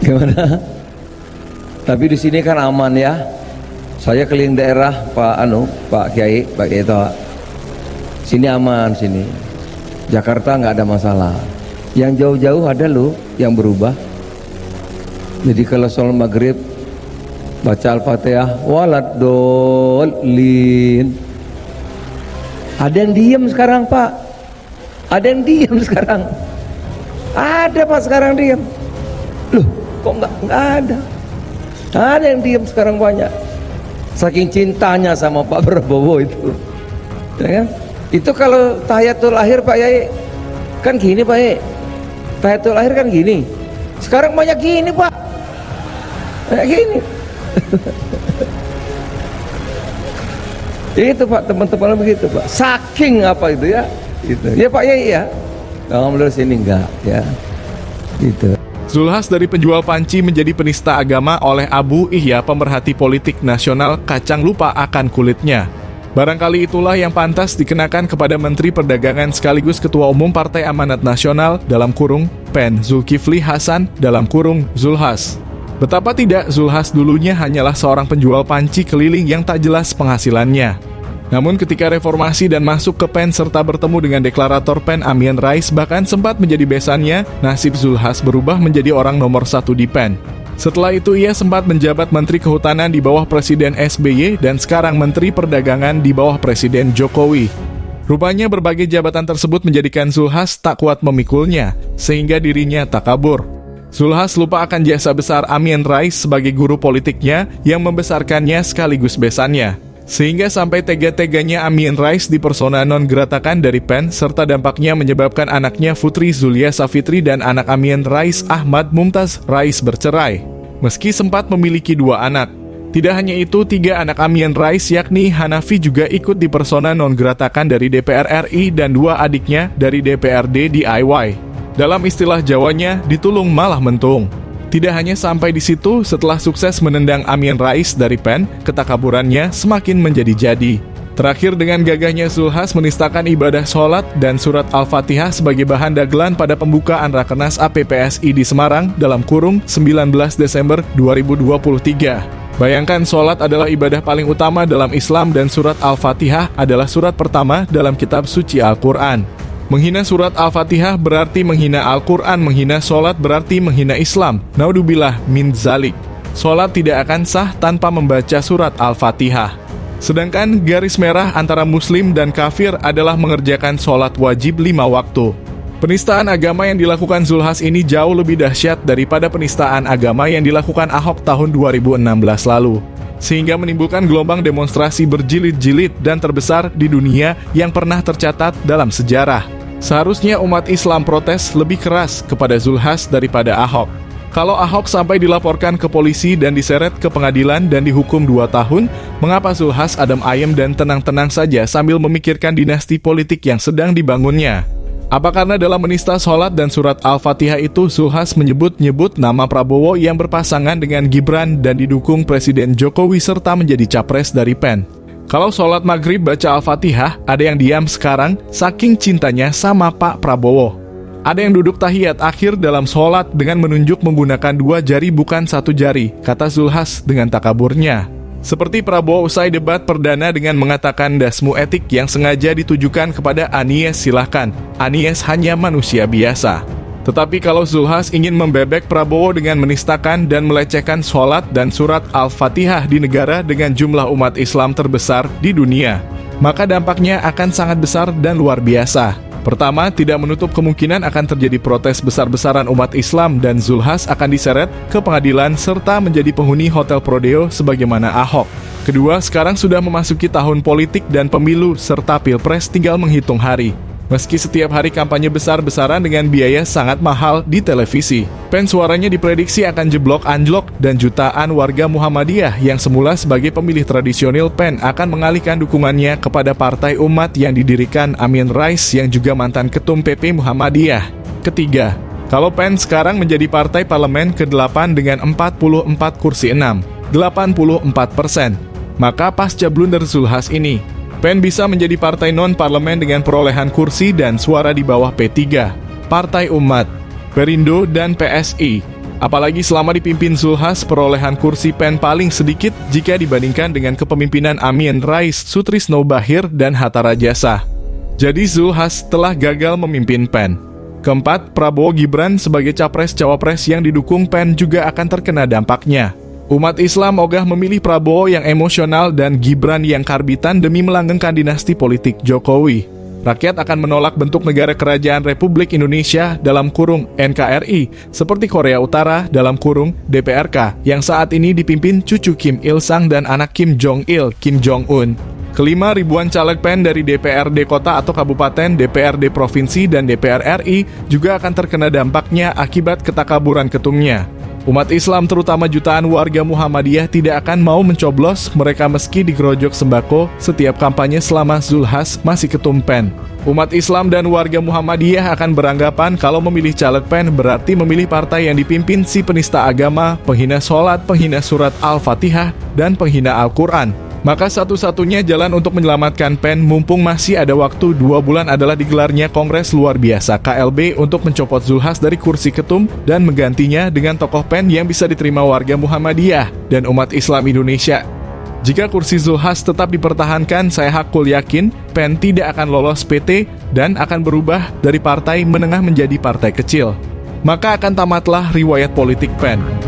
Gimana? Tapi di sini kan aman ya. Saya keliling daerah Pak Kiai itu. Sini aman sini. Jakarta nggak ada masalah. Yang jauh-jauh ada loh yang berubah. Jadi kalau sholat maghrib baca Al-Fatihah waladolin. Ada yang diam sekarang Pak. Ada yang diam sekarang. Ada Pak sekarang diam. Loh kok nggak ada. Ada yang diam sekarang banyak. Saking cintanya sama Pak Prabowo itu, ya kan? Itu kalau tahiyatul akhir Pak Yai kan gini Pak Yai. Tahiyatul akhir kan gini. Sekarang banyak gini Pak. Banyak gini. Itu Pak, teman-teman begitu Pak. Saking apa itu ya? Itu. Ya Pak Yai ya. Alhamdulillah sini enggak ya. Gitu. Zulhas dari penjual panci menjadi penista agama oleh Abu Ihya, pemerhati politik nasional, kacang lupa akan kulitnya. Barangkali itulah yang pantas dikenakan kepada Menteri Perdagangan sekaligus Ketua Umum Partai Amanat Nasional dalam kurung PEN Zulkifli Hasan dalam kurung Zulhas. Betapa tidak, Zulhas dulunya hanyalah seorang penjual panci keliling yang tak jelas penghasilannya. Namun ketika reformasi dan masuk ke PEN serta bertemu dengan deklarator PEN Amin Rais bahkan sempat menjadi besannya, nasib Zulhas berubah menjadi orang nomor 1 di PEN. Setelah itu ia sempat menjabat Menteri Kehutanan di bawah Presiden SBY dan sekarang Menteri Perdagangan di bawah Presiden Jokowi. Rupanya berbagai jabatan tersebut menjadikan Zulhas tak kuat memikulnya, sehingga dirinya tak kabur. Zulhas lupa akan jasa besar Amin Rais sebagai guru politiknya yang membesarkannya sekaligus besannya. Sehingga sampai tega-teganya Amin Rais dipersona non gratakan dari PEN serta dampaknya menyebabkan anaknya Putri Zulia Safitri dan anak Amin Rais Ahmad Mumtaz Rais bercerai. Meski sempat memiliki 2 anak. Tidak hanya itu, 3 anak Amin Rais yakni Hanafi juga ikut dipersona non gratakan dari DPR RI dan 2 adiknya dari DPRD DIY. Dalam istilah Jawanya, ditulung malah mentung. Tidak hanya sampai di situ, setelah sukses menendang Amin Rais dari PEN, ketakaburannya semakin menjadi-jadi. Terakhir dengan gagahnya Zulhas menistakan ibadah sholat dan surat Al-Fatihah sebagai bahan dagelan pada pembukaan Rakernas APPSI di Semarang dalam kurung 19 Desember 2023. Bayangkan, sholat adalah ibadah paling utama dalam Islam dan surat Al-Fatihah adalah surat pertama dalam kitab suci Al-Quran. Menghina surat Al-Fatihah berarti menghina Al-Quran, menghina sholat berarti menghina Islam. Naudzubillah min zalik. Sholat tidak akan sah tanpa membaca surat Al-Fatihah. Sedangkan garis merah antara muslim dan kafir adalah mengerjakan sholat wajib 5 waktu. Penistaan agama yang dilakukan Zulhas ini jauh lebih dahsyat daripada penistaan agama yang dilakukan Ahok tahun 2016 lalu. Sehingga menimbulkan gelombang demonstrasi berjilid-jilid dan terbesar di dunia yang pernah tercatat dalam sejarah. Seharusnya umat Islam protes lebih keras kepada Zulhas daripada Ahok. Kalau Ahok sampai dilaporkan ke polisi dan diseret ke pengadilan dan dihukum 2 tahun, mengapa Zulhas adem ayem dan tenang-tenang saja sambil memikirkan dinasti politik yang sedang dibangunnya? Apa karena dalam menista sholat dan surat Al-Fatihah itu Zulhas menyebut-nyebut nama Prabowo yang berpasangan dengan Gibran dan didukung Presiden Jokowi serta menjadi capres dari PEN? Kalau sholat maghrib baca Al-Fatihah, ada yang diam sekarang saking cintanya sama Pak Prabowo. Ada yang duduk tahiyat akhir dalam sholat dengan menunjuk menggunakan 2 jari bukan 1 jari, kata Zulhas dengan takaburnya. Seperti Prabowo usai debat perdana dengan mengatakan dasmu etik yang sengaja ditujukan kepada Anies silahkan. Anies hanya manusia biasa. Tetapi kalau Zulhas ingin membebek Prabowo dengan menistakan dan melecehkan sholat dan surat Al-Fatihah di negara dengan jumlah umat Islam terbesar di dunia, maka dampaknya akan sangat besar dan luar biasa. Pertama, tidak menutup kemungkinan akan terjadi protes besar-besaran umat Islam dan Zulhas akan diseret ke pengadilan serta menjadi penghuni hotel Prodeo sebagaimana Ahok. Kedua, sekarang sudah memasuki tahun politik dan pemilu serta pilpres tinggal menghitung hari. Meski setiap hari kampanye besar-besaran dengan biaya sangat mahal di televisi, PEN suaranya diprediksi akan jeblok anjlok dan jutaan warga Muhammadiyah yang semula sebagai pemilih tradisional PEN akan mengalihkan dukungannya kepada Partai Umat yang didirikan Amin Rais yang juga mantan ketum PP Muhammadiyah. Ketiga, kalau PEN sekarang menjadi partai parlemen ke-8 dengan 44 kursi 6, 84%, maka pasca blunder Zulhas ini, PEN bisa menjadi partai non-parlemen dengan perolehan kursi dan suara di bawah P3, Partai Umat, Perindo, dan PSI. Apalagi selama dipimpin Zulhas, perolehan kursi PEN paling sedikit jika dibandingkan dengan kepemimpinan Amin Rais, Sutrisno Bahir, dan Hatta Rajasa. Jadi Zulhas telah gagal memimpin PEN. Keempat, Prabowo Gibran sebagai capres-cawapres yang didukung PEN juga akan terkena dampaknya. Umat Islam ogah memilih Prabowo yang emosional dan Gibran yang karbitan demi melanggengkan dinasti politik Jokowi. Rakyat akan menolak bentuk negara kerajaan Republik Indonesia dalam kurung NKRI seperti Korea Utara dalam kurung DPRK yang saat ini dipimpin cucu Kim Il Sung dan anak Kim Jong Il, Kim Jong Un. Kelima, ribuan caleg PEN dari DPRD kota atau kabupaten, DPRD provinsi, dan DPR RI juga akan terkena dampaknya akibat ketakaburan ketumnya. Umat Islam terutama jutaan warga Muhammadiyah tidak akan mau mencoblos mereka meski digerojok sembako setiap kampanye selama Zulhas masih ketum PEN. Umat Islam dan warga Muhammadiyah akan beranggapan kalau memilih caleg PEN berarti memilih partai yang dipimpin si penista agama, penghina sholat, penghina surat Al-Fatihah, dan penghina Al-Quran. Maka satu-satunya jalan untuk menyelamatkan PEN mumpung masih ada waktu 2 bulan adalah digelarnya Kongres Luar Biasa KLB untuk mencopot Zulhas dari kursi ketum dan menggantinya dengan tokoh PEN yang bisa diterima warga Muhammadiyah dan umat Islam Indonesia. Jika kursi Zulhas tetap dipertahankan, saya hakul yakin PEN tidak akan lolos PT dan akan berubah dari partai menengah menjadi partai kecil. Maka akan tamatlah riwayat politik PEN.